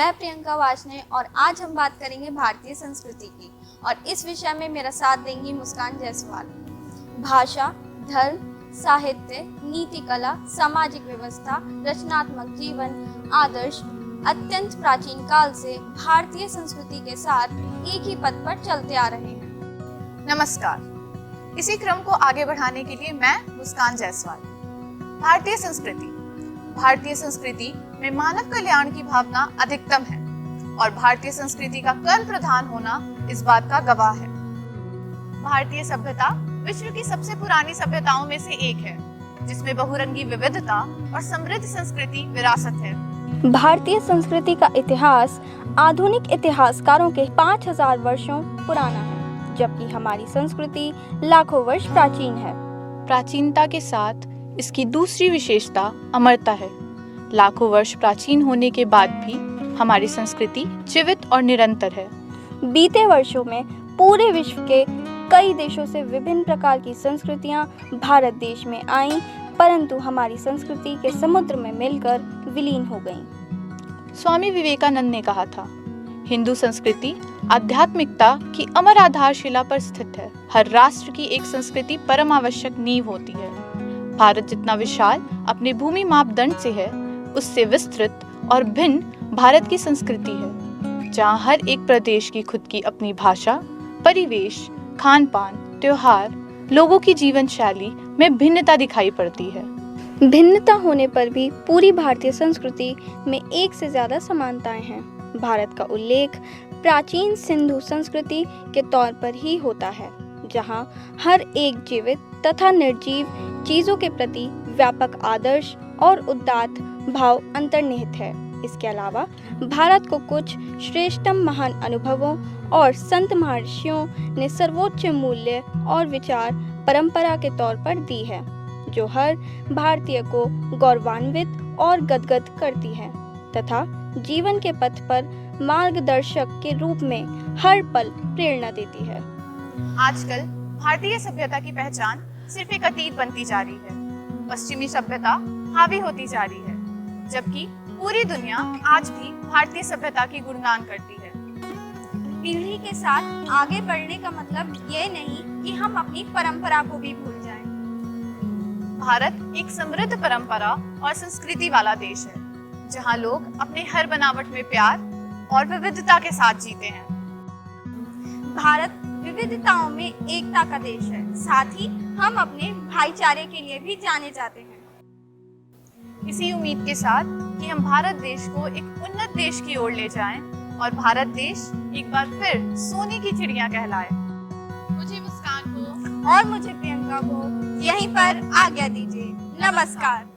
मैं प्रियंका वाजने और आज हम बात करेंगे भारतीय संस्कृति की और इस विषय में मेरा साथ देंगी मुस्कान जायसवाल। भाषा, धर्म, साहित्य, नीति, कला, सामाजिक व्यवस्था, रचनात्मक जीवन आदर्श अत्यंत प्राचीन काल से भारतीय संस्कृति के साथ एक ही पथ पर चलते आ रहे हैं। नमस्कार। इसी क्रम को आगे बढ़ाने के लिए मैं मुस्कान जायसवाल। भारतीय संस्कृति में मानव कल्याण की भावना अधिकतम है और भारतीय संस्कृति का कर्म प्रधान होना इस बात का गवाह है। भारतीय सभ्यता विश्व की सबसे पुरानी सभ्यताओं में से एक है, जिसमें बहुरंगी विविधता और समृद्ध संस्कृति विरासत है। भारतीय संस्कृति का इतिहास आधुनिक इतिहासकारों के 5000 वर्षों पुराना है, जबकि हमारी संस्कृति लाखों वर्ष प्राचीन है। प्राचीनता के साथ इसकी दूसरी विशेषता अमरता है। लाखों वर्ष प्राचीन होने के बाद भी हमारी संस्कृति जीवित और निरंतर है। बीते वर्षों में पूरे विश्व के कई देशों से विभिन्न प्रकार की संस्कृतियां भारत देश में आईं, परंतु हमारी संस्कृति के समुद्र में मिलकर विलीन हो गईं। स्वामी विवेकानंद ने कहा था, हिंदू संस्कृति आध्यात्मिकता की अमर आधारशिला पर स्थित है। हर राष्ट्र की एक संस्कृति परम आवश्यक नींव होती है। भारत जितना विशाल अपने भूमि मापदंड से है, उससे विस्तृत और भिन्न भारत की संस्कृति है, जहाँ हर एक प्रदेश की खुद की अपनी भाषा, परिवेश, खान पान, त्योहार, लोगों की जीवन शैली में भिन्नता दिखाई पड़ती है। भिन्नता होने पर भी पूरी भारतीय संस्कृति में एक से ज्यादा समानताएं हैं। भारत का उल्लेख प्राचीन सिंधु संस्कृति के तौर पर ही होता है, जहां हर एक जीवित तथा निर्जीव चीजों के प्रति व्यापक आदर्श और उदात्त भाव अंतर्निहित है। इसके अलावा भारत को कुछ श्रेष्ठतम महान अनुभवों और संत महर्षियों ने सर्वोच्च मूल्य और विचार परंपरा के तौर पर दी है, जो हर भारतीय को गौरवान्वित और गदगद करती है तथा जीवन के पथ पर मार्गदर्शक के रूप में हर पल प्रेरणा देती है। आजकल भारतीय सभ्यता की पहचान सिर्फ एक अतीत बनती जा रही है। पश्चिमी सभ्यता हावी होती जा रही है, जबकि पूरी दुनिया आज भी भारतीय सभ्यता की गुणगान करती है। पीढ़ी के साथ आगे बढ़ने का मतलब ये नहीं कि हम अपनी परंपरा को भी भूल जाएं। भारत एक समृद्ध परंपरा और संस्कृति वाला देश है, जहां लोग अपने हर बनावट में प्यार और विविधता के साथ जीते हैं। भारत विविधताओं में एकता का देश है, साथ ही हम अपने भाईचारे के लिए भी जाने जाते हैं। इसी उम्मीद के साथ कि हम भारत देश को एक उन्नत देश की ओर ले जाएं और भारत देश एक बार फिर सोने की चिड़िया कहलाए। मुझे मुस्कान को और मुझे प्रियंका को यहीं पर आज्ञा दीजिए। नमस्कार।